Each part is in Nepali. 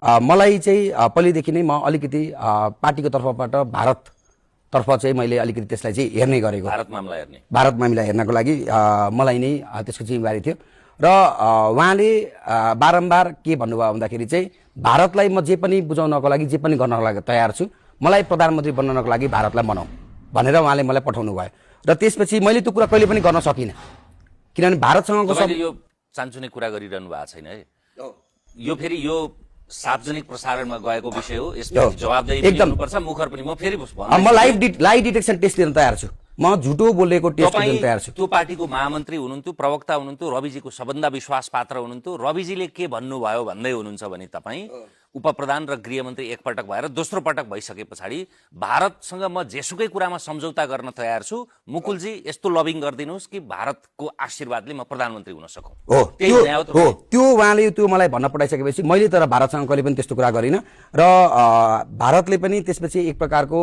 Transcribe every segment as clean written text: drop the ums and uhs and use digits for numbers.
मलाई चाहिँ पहिलेदेखि नै म अलिकति पार्टीको तर्फबाट भारततर्फ चाहिँ मैले अलिकति त्यसलाई चाहिँ हेर्ने गरेको, भारत मामिला हेर्नको लागि मलाई नै त्यसको जिम्मेवारी थियो। र उहाँले बारम्बार के भन्नुभयो भन्दाखेरि चाहिँ भारतलाई म जे पनि बुझाउनको लागि जे पनि गर्नको लागि तयार छु, मलाई प्रधानमन्त्री बनाउनको लागि भारतलाई बनाऊ भनेर उहाँले मलाई पठाउनु भयो। र त्यसपछि मैले त्यो कुरा कहिले पनि गर्न सकिनँ, किनभने भारतसँगको यो चान्चुने कुरा गरिरहनु भएको छैन है। यो फेरि यो सार्वजनिक प्रसारणमा गएको विषय हो, यसमा जवाबदेही एकदम पर्छ। मुखर पनि म फेरि म लाइभ डिटेक्सन टेस्ट लिन तयार छु, म झुटो बोलेको टेस्ट लिन तयार छु। त्यो पार्टीको महामन्त्री हुनुहुन्थ्यो, प्रवक्ता हुनुहुन्थ्यो, रविजीको सबभन्दा विश्वास पात्र हुनुहुन्थ्यो। रविजीले के भन्नुभयो भन्दै हुनुहुन्छ भने तपाईँ उपप्रधान र गृहमन्त्री एकपटक भएर दोस्रो पटक भइसके पछाडि भारतसँग म जेसुकै कुरामा सम्झौता गर्न तयार छु, मुकुलजी यस्तो लबिङ गरिदिनुहोस् कि भारतको आशीर्वादले म प्रधानमन्त्री हुन सकौँ। त्यो उहाँले त्यो मलाई भन्न पठाइसकेपछि मैले तर भारतसँग कहिले पनि त्यस्तो कुरा गरिनँ। र भारतले पनि त्यसपछि एक प्रकारको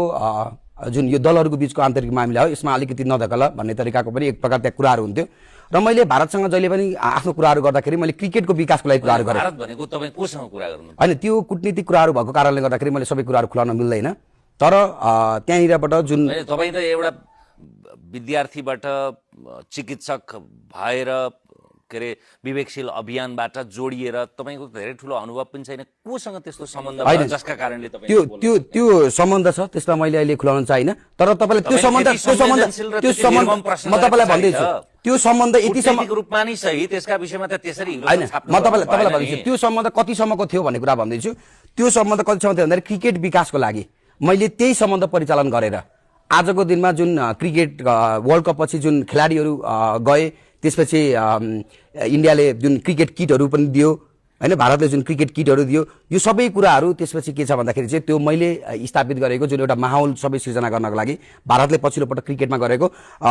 जुन यो दलहरूको बीचको आन्तरिक मामिला हो, यसमा अलिकति नधकल भन्ने तरिकाको पनि एक प्रकार त्यहाँ कुराहरू हुन्थ्यो। र मैले भारतसँग जहिले पनि आफ्नो कुराहरू गर्दाखेरि मैले क्रिकेटको विकासको लागि कुराहरू गरेँ। भारत भनेको तपाईँ कोसँग कुरा गर्नु? होइन, त्यो कूटनीतिक कुराहरू भएको कारणले गर्दाखेरि मैले सबै कुराहरू खुलाउन मिल्दैन। तर त्यहाँनिरबाट जुन तपाईँ त एउटा विद्यार्थीबाट चिकित्सक भएर के अरे विवेकशील अभियानबाट जोडिएर तपाईँको धेरै ठुलो अनुभव पनि छैन, कोसँग त्यस्तो सम्बन्ध भयो जसका कारणले तपाईँ त्यो सम्बन्ध छ, त्यसमा मैले अहिले खुलाउन चाहिनँ। तर तपाईँले त्यो सम्बन्ध म तपाईँलाई भन्दैछु, त्यो सम्बन्ध यतिसम्म रूपमा नै सही, त्यसका विषयमा त त्यसरी होइन। म तपाईँलाई भन्दैछु त्यो सम्बन्ध कतिसम्मको थियो भन्ने कुरा भन्दैछु। त्यो सम्बन्ध कतिसम्म थियो भन्दाखेरि क्रिकेट विकासको लागि मैले त्यही सम्बन्ध परिचालन गरेर आजको दिनमा जुन क्रिकेट वर्ल्ड कप पछि जुन खेलाडीहरू गए, त्यसपछि इन्डियाले जुन क्रिकेट किटहरू पनि दियो हैन, भारतले जुन क्रिकेट किटहरू दियो, यो सबै कुराहरू त्यसपछि के छ भन्दाखेरि चाहिँ त्यो मैले स्थापित गरेको जुन एउटा माहौल सबै सृजना गर्नको लागि भारतले पछिल्लो पटक क्रिकेटमा गरेको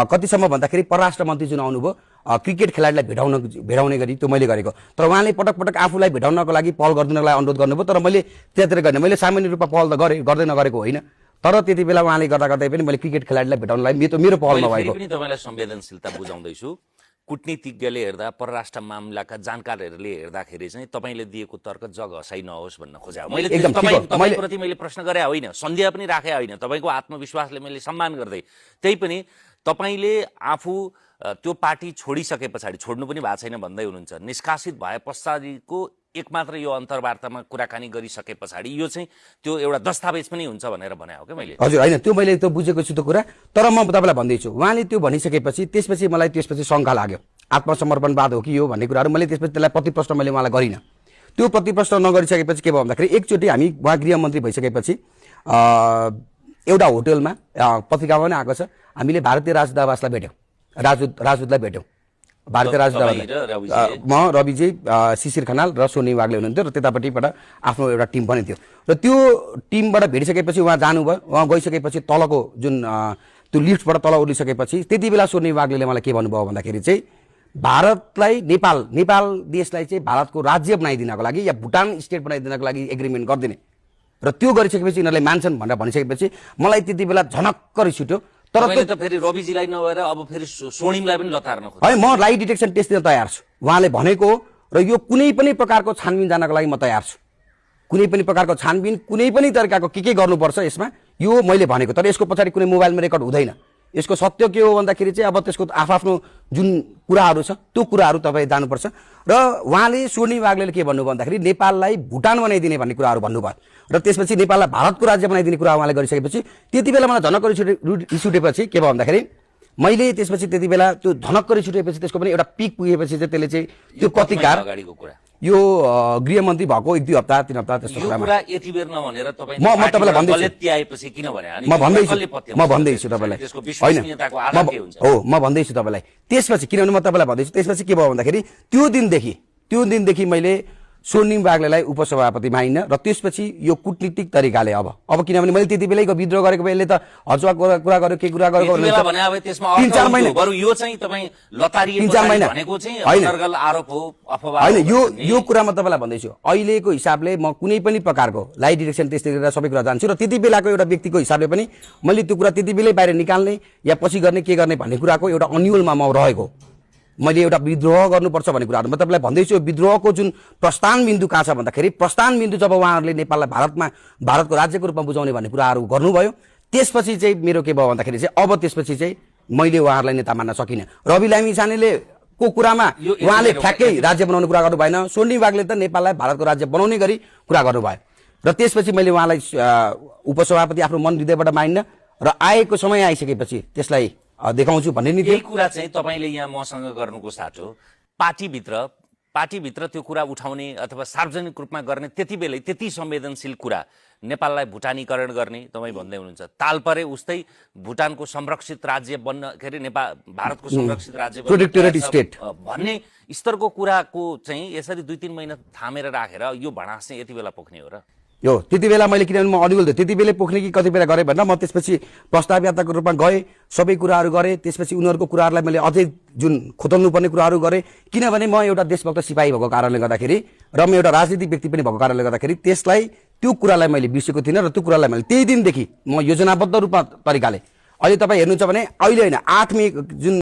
कतिसम्म भन्दाखेरि परराष्ट्र मन्त्री जुन आउनुभयो क्रिकेट खेलाडीलाई भेटाउने गरी त्यो मैले गरेको। तर उहाँले पटक पटक आफूलाई भेटाउनको लागि पहल गरिदिनको लागि अनुरोध गर्नुभयो, तर मैले त्यतिर गर्ने मैले सामान्य रूपमा पहल त गर्दै नगरेको होइन। तर त्यति बेला उहाँले गर्दा गर्दै पनि मैले क्रिकेट खेलाडीलाई भेटाउनलाई मेरो पहल नभएको। तपाईँलाई संवेदनशीलता बुझाउँदैछु, कूटनीतिज्ञले हेर्दा परराष्ट्र मामिलाका जानकारहरूले हेर्दाखेरि चाहिँ तपाईँले दिएको तर्क जग हसाइ नहोस् भन्न खोजे। तपाईँप्रति मैले प्रश्न गरे होइन, सन्देह पनि राखे होइन, तपाईँको आत्मविश्वासले मैले सम्मान गर्दै, त्यही पनि तपाईँले आफू त्यो पार्टी छोडिसके पछाडि, छोड्नु पनि भएको छैन भन्दै हुनुहुन्छ, निष्कासित भए पछाडिको एकमात्र यो अन्तर्वार्तामा कुराकानी गरिसके पछाडि यो चाहिँ त्यो एउटा दस्तावेज पनि हुन्छ भनेर भने हो क्या मैले? हजुर, होइन, त्यो मैले त्यो बुझेको छु त्यो कुरा। तर म तपाईँलाई भन्दैछु, उहाँले त्यो भनिसकेपछि त्यसपछि मलाई शङ्का लाग्यो, आत्मसमर्पणवाद हो कि यो भन्ने कुराहरू। मैले त्यसपछि त्यसलाई प्रतिप्रश्न मैले उहाँलाई गरिनँ। त्यो प्रतिप्रश्न नगरिसकेपछि के भयो भन्दाखेरि एकचोटि हामी उहाँ गृहमन्त्री भइसकेपछि एउटा होटलमा पत्रिकामा पनि आएको छ, हामीले भारतीय राजदूतावासलाई भेट्यौँ, राजदूतलाई भेट्यौँ, भारतीय राजदूतावासलाई। म, रविजी, शिशिर खनाल र सोनी वाग्ले हुनुहुन्थ्यो र त्यतापट्टिबाट आफ्नो एउटा टिम पनि थियो। र त्यो टिमबाट भेटिसकेपछि उहाँ जानुभयो। उहाँ गइसकेपछि तलको जुन त्यो लिफ्टबाट तल उर्लिसकेपछि त्यति बेला सोनी वाग्लेले मलाई के भन्नुभयो भन्दाखेरि चाहिँ भारतलाई नेपाल देशलाई चाहिँ भारतको राज्य बनाइदिनको लागि या भुटान स्टेट बनाइदिनको लागि एग्रिमेन्ट गरिदिने, र त्यो गरिसकेपछि यिनीहरूले मान्छन् भनेर भनिसकेपछि मलाई त्यति बेला झनक्क रिस उठ्यो। तर त फेरि रविजीलाई नभएर अब फेरि सोनिमलाई पनि लतार्न खोज्छु। है, म लाइभ डिटेक्सन टेस्ट दिन तयार छु उहाँले भनेको, र यो कुनै पनि प्रकारको छानबिन जानको लागि म तयार छु। कुनै पनि प्रकारको छानबिन, कुनै पनि तरिकाको के गर्नुपर्छ यसमा, यो मैले भनेको। तर यसको पछाडि कुनै मोबाइलमा रेकर्ड हुँदैन। यसको सत्य के हो भन्दाखेरि चाहिँ अब त्यसको आफ्नो जुन कुराहरू छ त्यो कुराहरू तपाईँ जानुपर्छ। र उहाँले सोनी वाग्लेले के भन्नुभयो भन्दाखेरि नेपाललाई भुटान बनाइदिने भन्ने कुराहरू भन्नुभयो, र त्यसपछि नेपाललाई भारतको राज्य बनाइदिने कुरा उहाँले गरिसकेपछि त्यति बेला मलाई झनक्क रिस उठेपछि के भयो भन्दाखेरि मैले त्यसपछि त्यति बेला त्यो धनक्क रिस उठेपछि त्यसको पनि एउटा पिक पुगेपछि चाहिँ त्यसले चाहिँ त्यो पत्रिकार यो गृहमन्त्री भएको 1-2 हप्ता 3 हप्ता त्यस्तो कुरामा म तपाईँलाई भन्दैछु तपाईँलाई हो म भन्दैछु तपाईँलाई। त्यसपछि किनभने म तपाईँलाई भन्दैछु त्यसपछि के भयो भन्दाखेरि त्यो दिनदेखि मैले स्वर्णिम बाग्लेलाई उपसभापति मानिन, र त्यसपछि यो कूटनीतिक तरिकाले अब किनभने मैले त्यति बेलैको विद्रोह गरेको बेलाले त हजुरवा कुरा गर्यो के कुरा गरेको भने अब त्यसमा 3-4 महिना बरु यो चाहिँ तपाईं लतारिएको भनेको चाहिँ अन्तर्गत आरोप हो, अफवाह हैन। यो कुरा म तपाईलाई भन्दैछु, अहिलेको हिसाबले म कुनै पनि प्रकारको लाइ डिरेक्सन टेस्ट गरेर सबै कुरा जान्छु, र त्यति बेलाको एउटा व्यक्तिको हिसाबले पनि मैले त्यो कुरा त्यति बेलै बाहिर निकाल्ने या पछि गर्ने के गर्ने भन्ने कुराको एउटा अन्यलमा म रहेको मैले एउटा विद्रोह गर्नुपर्छ भन्ने कुराहरू म तपाईँलाई भन्दैछु। विद्रोहको जुन प्रस्थान बिन्दु कहाँ छ भन्दाखेरि प्रस्थान बिन्दु जब उहाँहरूले नेपाललाई भारतको राज्यको रूपमा बुझाउने भन्ने कुराहरू गर्नुभयो, त्यसपछि चाहिँ मेरो के भयो भन्दाखेरि चाहिँ अब त्यसपछि चाहिँ मैले उहाँहरूलाई नेता मान्न सकिनँ। रवि लामिछानेले को कुरामा उहाँले ठ्याक्कै राज्य बनाउने कुरा गर्नु भएन, सोनी बागले त नेपाललाई भारतको राज्य बनाउने गरी कुरा गर्नुभयो र त्यसपछि मैले उहाँलाई उपसभापति आफ्नो मन हृदयबाट मान्न र आएको समय आइसकेपछि त्यसलाई देखाउँछु भन्ने नि यही कुरा चाहिँ तपाईँले यहाँ मसँग गर्नुको साटो पार्टीभित्र त्यो कुरा उठाउने अथवा सार्वजनिक रूपमा गर्ने त्यति संवेदनशील कुरा नेपाललाई भुटानीकरण गर्ने तपाईँ भन्दै हुनुहुन्छ। ताल परे उस्तै भुटानको संरक्षित राज्य बन्न के अरे भारतको संरक्षित राज्य प्रोटेक्टोरेट स्टेट भन्ने स्तरको कुराको चाहिँ यसरी 2-3 महिना थामेर राखेर यो भडास चाहिँ यति बेला पोख्ने हो र? यो त्यति बेला मैले किनभने म अडिगल थिएँ, त्यति बेला पोख्ने कि कति बेला गरेँ भनेर म त्यसपछि प्रस्ताव यात्राको रूपमा गएँ, सबै कुराहरू गरेँ। त्यसपछि उनीहरूको कुराहरूलाई मैले अझै जुन खोतल्नुपर्ने कुराहरू गरेँ, किनभने म एउटा देशभक्त सिपाही भएको कारणले गर्दाखेरि र म एउटा राजनीतिक व्यक्ति पनि भएको कारणले गर्दाखेरि त्यसलाई त्यो कुरालाई मैले बिर्सेको थिइनँ र त्यो कुरालाई मैले त्यही दिनदेखि म योजनाबद्ध रूपमा तरिकाले अहिले तपाईँ हेर्नुहुन्छ भने अहिले होइन 8 मे जुन